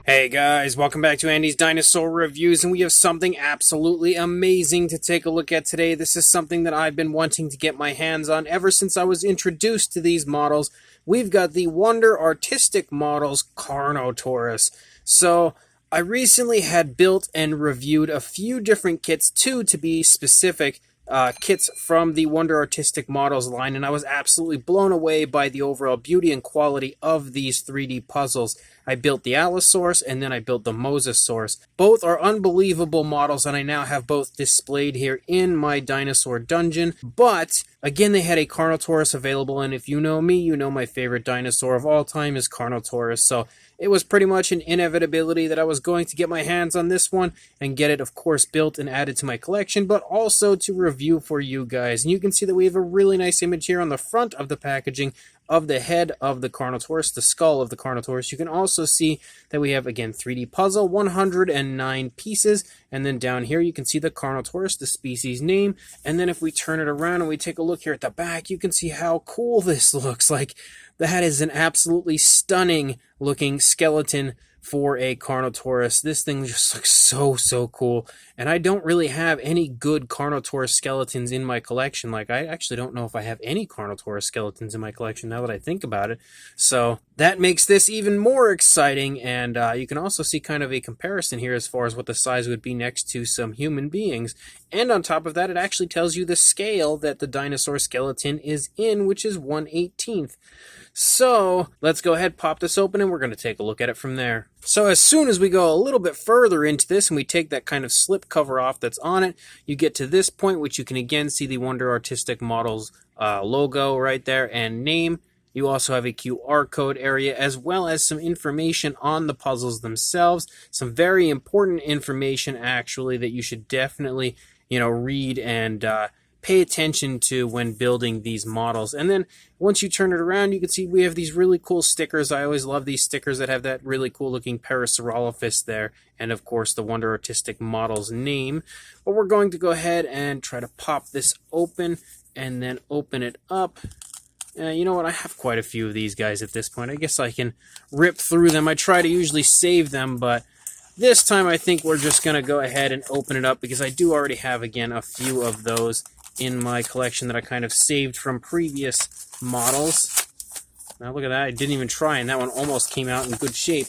Hey guys, welcome back to Andy's Dinosaur Reviews, and we have something absolutely amazing to take a look at today. This is something that I've been wanting to get my hands on ever since I was introduced to these models. We've got the Wonder Artistic Models Carnotaurus. So, I recently had built and reviewed a few different kits, two to be specific, kits from the Wonder Artistic Models line, and I was absolutely blown away by the overall beauty and quality of these 3D puzzles. I built the Allosaurus, and then I built the Mosasaurus. Both are unbelievable models, and I now have both displayed here in my dinosaur dungeon. But, again, they had a Carnotaurus available, and if you know me, you know my favorite dinosaur of all time is Carnotaurus. So it was pretty much an inevitability that I was going to get my hands on this one and get it, of course, built and added to my collection, but also to review for you guys. And you can see that we have a really nice image here on the front of the packaging of the head of the Carnotaurus, the skull of the Carnotaurus. You can also see that we have, again, 3D puzzle, 109 pieces, and then down here you can see the Carnotaurus, the species name, and then if we turn it around and we take a look here at the back, you can see how cool this looks. Like, that is an absolutely stunning looking skeleton for a Carnotaurus. This thing just looks so cool, and I don't really have any good Carnotaurus skeletons in my collection. Like, I actually don't know if I have any Carnotaurus skeletons in my collection now that I think about it, so that makes this even more exciting. And you can also see kind of a comparison here as far as what the size would be next to some human beings, and on top of that, it actually tells you the scale that the dinosaur skeleton is in, which is 1/18. So, let's go ahead, pop this open, and we're going to take a look at it from there. So as soon as we go a little bit further into this and we take that kind of slip cover off that's on it, you get to this point, which you can again see the Wonder Artistic Models logo right there and name. You also have a QR code area as well as some information on the puzzles themselves. Some very important information actually that you should definitely, read and pay attention to when building these models. And then once you turn it around, you can see we have these really cool stickers. I always love these stickers that have that really cool looking Parasaurolophus there, and of course the Wonder Artistic Models name. But we're going to go ahead and try to pop this open and then open it up. You know what, I have quite a few of these guys at this point. I guess I can rip through them. I try to usually save them, but this time I think we're just going to go ahead and open it up because I do already have, again, a few of those in my collection that I kind of saved from previous models. Now look at that, I didn't even try, and that one almost came out in good shape.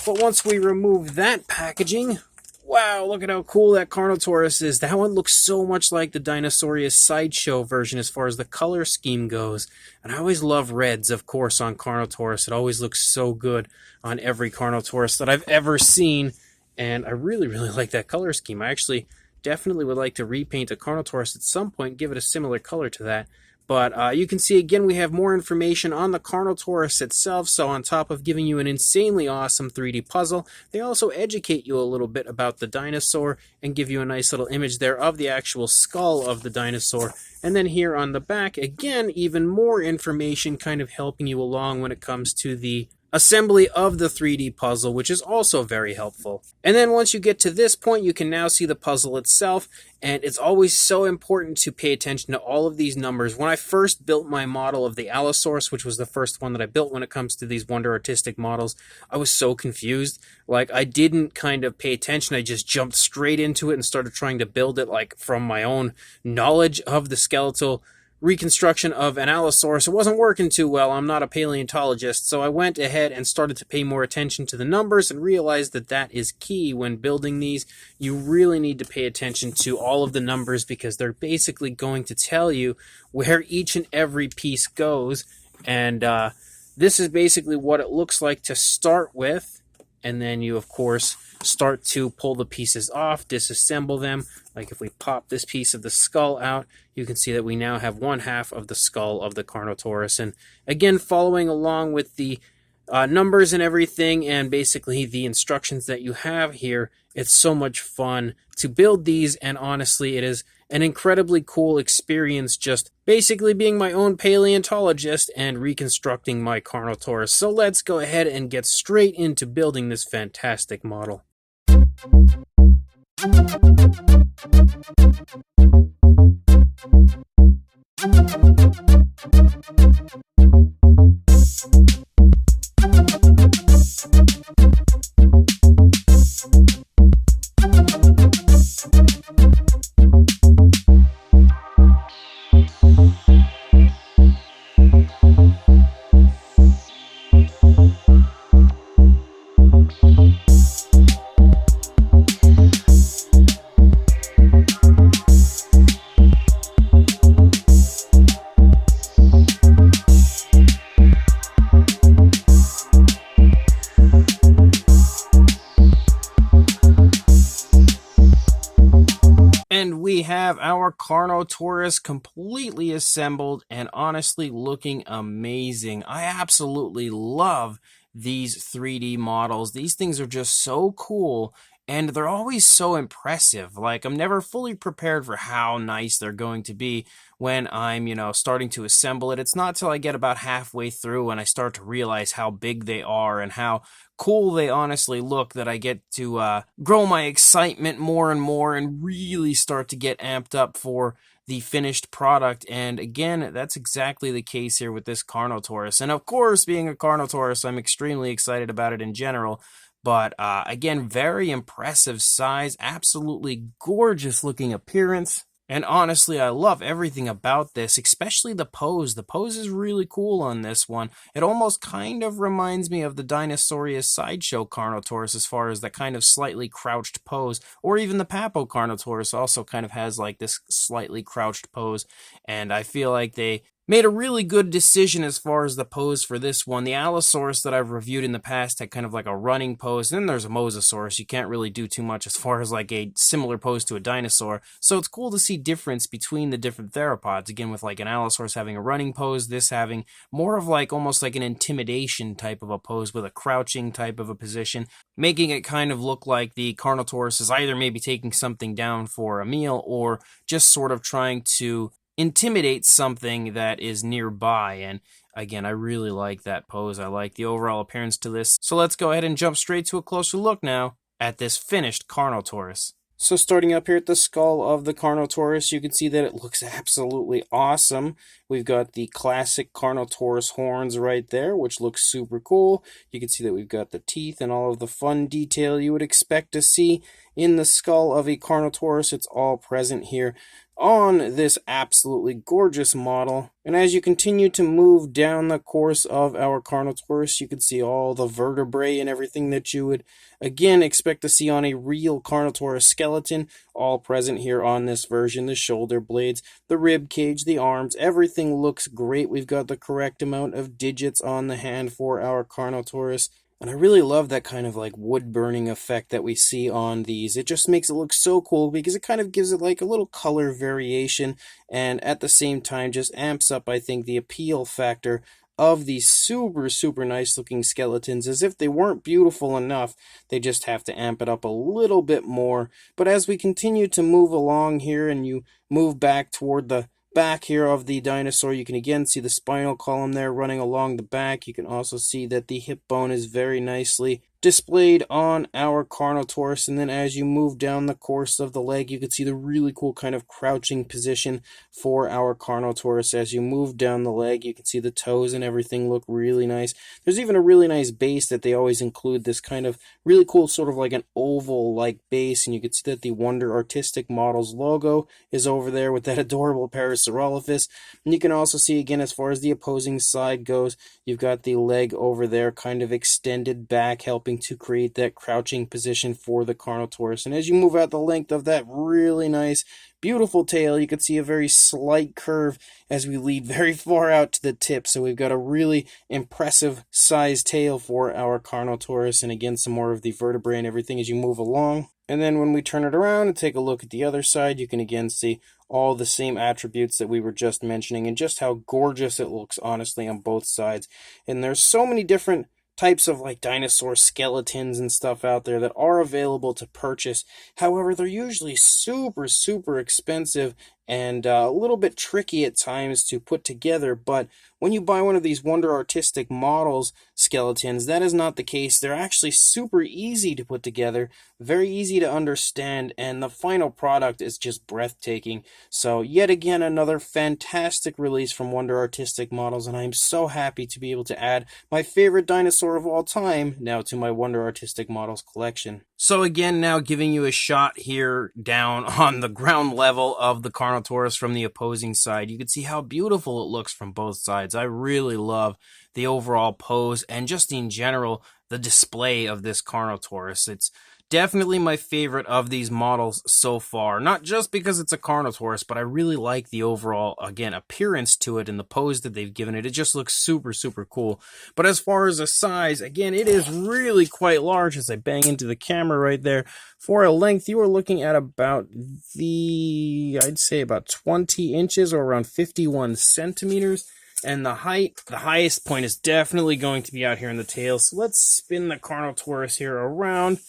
But once we remove that packaging, wow, look at how cool that Carnotaurus is. That one looks so much like the Dinosaurius Sideshow version as far as the color scheme goes. And I always love reds, of course, on Carnotaurus. It always looks so good on every Carnotaurus that I've ever seen. And I really like that color scheme. I actually definitely would like to repaint a Carnotaurus at some point, give it a similar color to that. But you can see, again, we have more information on the Carnotaurus itself, so on top of giving you an insanely awesome 3D puzzle, they also educate you a little bit about the dinosaur and give you a nice little image there of the actual skull of the dinosaur. And then here on the back, again, even more information kind of helping you along when it comes to the assembly of the 3D puzzle, which is also very helpful. And then once you get to this point, you can now see the puzzle itself, and it's always so important to pay attention to all of these numbers. When I first built my model of the Allosaurus, which was the first one that I built when it comes to these Wonder Artistic models, I was so confused. Like, I didn't kind of pay attention. I just jumped straight into it and started trying to build it like from my own knowledge of the skeletal reconstruction of an Allosaurus. It wasn't working too well. I'm not a paleontologist, so I went ahead and started to pay more attention to the numbers and realized that that is key when building these. You really need to pay attention to all of the numbers because they're basically going to tell you where each and every piece goes. And this is basically what it looks like to start with. And then you, of course, start to pull the pieces off, disassemble them. Like if we pop this piece of the skull out, you can see that we now have one half of the skull of the Carnotaurus. And again, following along with the numbers and everything and basically the instructions that you have here, it's so much fun to build these, and honestly, it is an incredibly cool experience just basically being my own paleontologist and reconstructing my Carnotaurus. So let's go ahead and get straight into building this fantastic model. have our Carnotaurus completely assembled and honestly looking amazing. I absolutely love these 3D models. These things are just so cool and they're always so impressive. Like, I'm never fully prepared for how nice they're going to be when I'm, starting to assemble it. It's not till I get about halfway through and I start to realize how big they are and how cool they honestly look that I get to grow my excitement more and more and really start to get amped up for the finished product. And again, that's exactly the case here with this Carnotaurus. And of course, being a Carnotaurus, I'm extremely excited about it in general. But again, very impressive size, absolutely gorgeous looking appearance. And honestly, I love everything about this, especially the pose. The pose is really cool on this one. It almost kind of reminds me of the Dinosaurius sideshow Carnotaurus as far as that kind of slightly crouched pose. Or even the Papo Carnotaurus also kind of has like this slightly crouched pose. And I feel like they made a really good decision as far as the pose for this one. The Allosaurus that I've reviewed in the past had kind of like a running pose. Then there's a Mosasaurus. You can't really do too much as far as like a similar pose to a dinosaur. So it's cool to see difference between the different theropods. Again, with like an Allosaurus having a running pose, this having more of like almost like an intimidation type of a pose with a crouching type of a position, making it kind of look like the Carnotaurus is either maybe taking something down for a meal or just sort of trying to intimidate something that is nearby. And again, I really like that pose. I like the overall appearance to this. So let's go ahead and jump straight to a closer look now at this finished Carnotaurus. So starting up here at the skull of the Carnotaurus, you can see that it looks absolutely awesome. We've got the classic Carnotaurus horns right there, which looks super cool. You can see that we've got the teeth and all of the fun detail you would expect to see in the skull of a Carnotaurus. It's all present here on this absolutely gorgeous model. And as you continue to move down the course of our Carnotaurus, you can see all the vertebrae and everything that you would again expect to see on a real Carnotaurus skeleton, all present here on this version. The shoulder blades, the rib cage, the arms, everything looks great. We've got the correct amount of digits on the hand for our Carnotaurus. And I really love that kind of like wood burning effect that we see on these. It just makes it look so cool because it kind of gives it like a little color variation and at the same time just amps up, I think, the appeal factor of these super, super nice looking skeletons. As if they weren't beautiful enough, they just have to amp it up a little bit more. But as we continue to move along here and you move back toward the back here of the dinosaur, you can again see the spinal column there running along the back. You can also see that the hip bone is very nicely displayed on our Carnotaurus. And then as you move down the course of the leg, you can see the really cool kind of crouching position for our Carnotaurus. As you move down the leg, you can see the toes and everything look really nice. There's even a really nice base that they always include, this kind of really cool sort of like an oval like base, and you can see that the Wonder Artistic Models logo is over there with that adorable Parasaurolophus. And you can also see again, as far as the opposing side goes, you've got the leg over there kind of extended back, helping to create that crouching position for the Carnotaurus. And as you move out the length of that really nice, beautiful tail, you can see a very slight curve as we lead very far out to the tip. So we've got a really impressive sized tail for our Carnotaurus. And again, some more of the vertebrae and everything as you move along. And then when we turn it around and take a look at the other side, you can again see all the same attributes that we were just mentioning and just how gorgeous it looks, honestly, on both sides. And there's so many different types of like dinosaur skeletons and stuff out there that are available to purchase. However, they're usually super, super expensive and a little bit tricky at times to put together. But when you buy one of these Wonder Artistic Models skeletons, that is not the case. They're actually super easy to put together, very easy to understand, and the final product is just breathtaking. So yet again, another fantastic release from Wonder Artistic Models, and I'm so happy to be able to add my favorite dinosaur of all time now to my Wonder Artistic Models collection. So again, now giving you a shot here down on the ground level of the Carnotaurus from the opposing side. You can see how beautiful it looks from both sides. I really love the overall pose and just in general, the display of this Carnotaurus. It's Definitely my favorite of these models so far. Not just because it's a Carnotaurus, but I really like the overall, again, appearance to it and the pose that they've given it. It just looks super, super cool. But as far as the size, again, it is really quite large as I bang into the camera right there. For a length, you are looking at about I'd say about 20 inches or around 51 centimeters. And the highest point is definitely going to be out here in the tail. So let's spin the Carnotaurus here around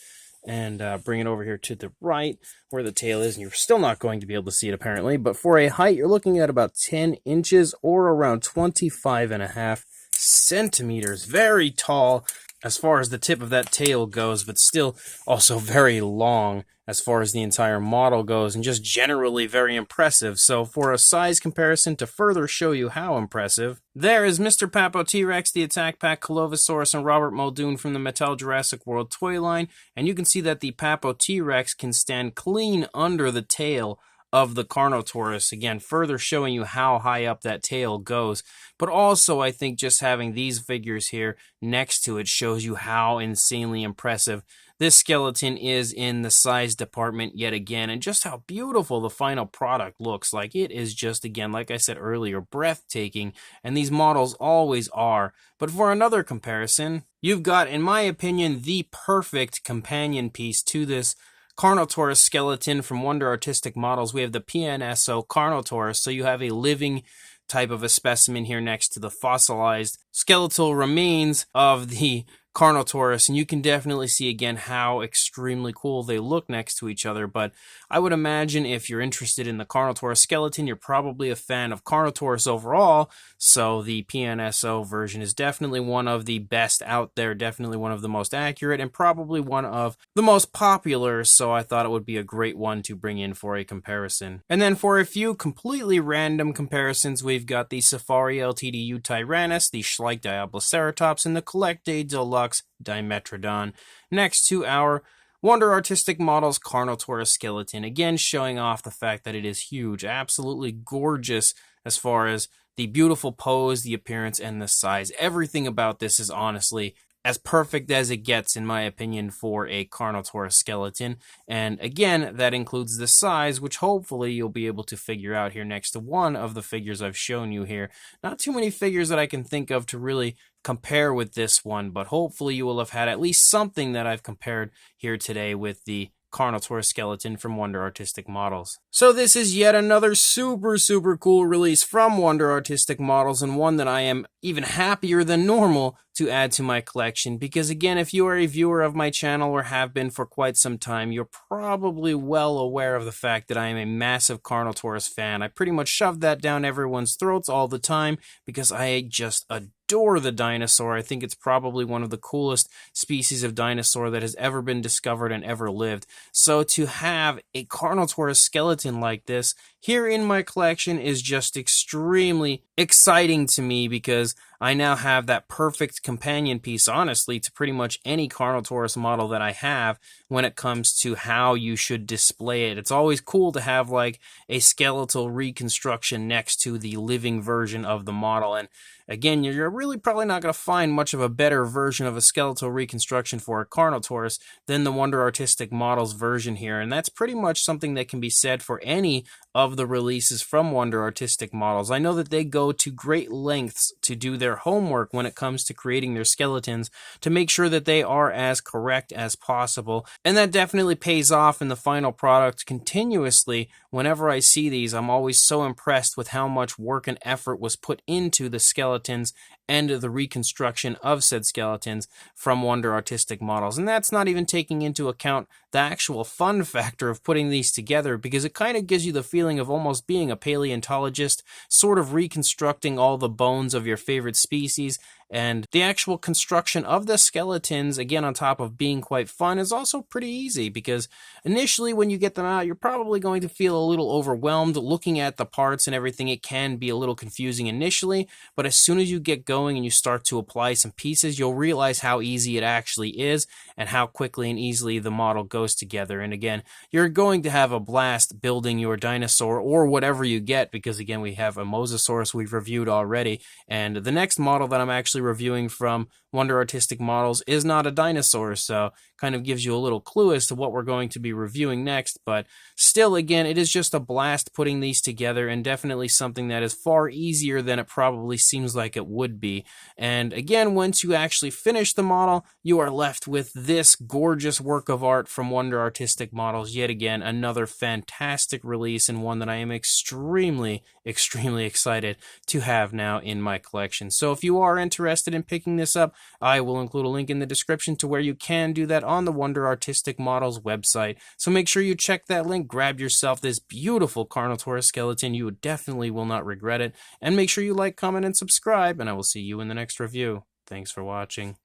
and bring it over here to the right where the tail is, and you're still not going to be able to see it apparently, but for a height you're looking at about 10 inches or around 25.5 centimeters. Very tall as far as the tip of that tail goes, but still also very long as far as the entire model goes, and just generally very impressive. So for a size comparison to further show you how impressive, there is Mr. Papo T-Rex, the Attack Pack Colovosaurus, and Robert Muldoon from the Mattel Jurassic World toy line, and you can see that the Papo T-Rex can stand clean under the tail of the Carnotaurus, again, further showing you how high up that tail goes. But also, I think just having these figures here next to it shows you how insanely impressive this skeleton is in the size department yet again, and just how beautiful the final product looks. Like, it is just, again, like I said earlier, breathtaking, and these models always are. But for another comparison, you've got, in my opinion, the perfect companion piece to this Carnotaurus skeleton from Wonder Artistic Models. We have the PNSO Carnotaurus, so you have a living type of a specimen here next to the fossilized skeletal remains of the Carnotaurus, and you can definitely see again how extremely cool they look next to each other. But I would imagine if you're interested in the Carnotaurus skeleton, you're probably a fan of Carnotaurus overall, so the PNSO version is definitely one of the best out there, definitely one of the most accurate, and probably one of the most popular, so I thought it would be a great one to bring in for a comparison. And then for a few completely random comparisons, we've got the Safari LTDU Tyrannus, the Schleich Diabloceratops, and the Collect Day Deluxe Dimetrodon next to our Wonder Artistic Models Carnotaurus skeleton, again showing off the fact that it is huge, absolutely gorgeous as far as the beautiful pose, the appearance, and the size. Everything about this is honestly as perfect as it gets, in my opinion, for a Carnotaurus skeleton. And again, that includes the size, which hopefully you'll be able to figure out here next to one of the figures I've shown you here. Not too many figures that I can think of to really compare with this one, but hopefully you will have had at least something that I've compared here today with the Carnotaurus skeleton from Wonder Artistic Models. So this is yet another super, super cool release from Wonder Artistic Models, and one that I am even happier than normal to add to my collection, because again, if you are a viewer of my channel or have been for quite some time, you're probably well aware of the fact that I am a massive Carnotaurus fan. I pretty much shove that down everyone's throats all the time because I just adore the dinosaur. I think it's probably one of the coolest species of dinosaur that has ever been discovered and ever lived. So to have a Carnotaurus skeleton like this here in my collection is just extremely exciting to me, because I now have that perfect companion piece, honestly, to pretty much any Carnotaurus model that I have when it comes to how you should display it. It's always cool to have like a skeletal reconstruction next to the living version of the model, and again, you're really probably not going to find much of a better version of a skeletal reconstruction for a Carnotaurus than the Wonder Artistic Models version here, and that's pretty much something that can be said for any of the releases from Wonder Artistic Models. I know that they go to great lengths to do their homework when it comes to creating their skeletons to make sure that they are as correct as possible, and that definitely pays off in the final product continuously. Whenever I see these, I'm always so impressed with how much work and effort was put into the skeletons and the reconstruction of said skeletons from Wonder Artistic Models. And that's not even taking into account the actual fun factor of putting these together, because it kind of gives you the feeling of almost being a paleontologist, sort of reconstructing all the bones of your favorite species. And the actual construction of the skeletons, again, on top of being quite fun, is also pretty easy, because initially when you get them out, you're probably going to feel a little overwhelmed looking at the parts and everything. It can be a little confusing initially, but as soon as you get going, going and you start to apply some pieces, you'll realize how easy it actually is and how quickly and easily the model goes together. And again, you're going to have a blast building your dinosaur or whatever you get, because again, we have a Mosasaurus we've reviewed already, and the next model that I'm actually reviewing from Wonder Artistic Models is not a dinosaur, so kind of gives you a little clue as to what we're going to be reviewing next. But still, again, it is just a blast putting these together, and definitely something that is far easier than it probably seems like it would be. And again, once you actually finish the model, you are left with this gorgeous work of art from Wonder Artistic Models. Yet again, another fantastic release, and one that I am extremely excited to have now in my collection. So if you are interested in picking this up, I will include a link in the description to where you can do that on the Wonder Artistic Models website. So make sure you check that link, grab yourself this beautiful Carnotaurus skeleton. You definitely will not regret it. And make sure you like, comment, and subscribe, and I will see you in the next review. Thanks for watching.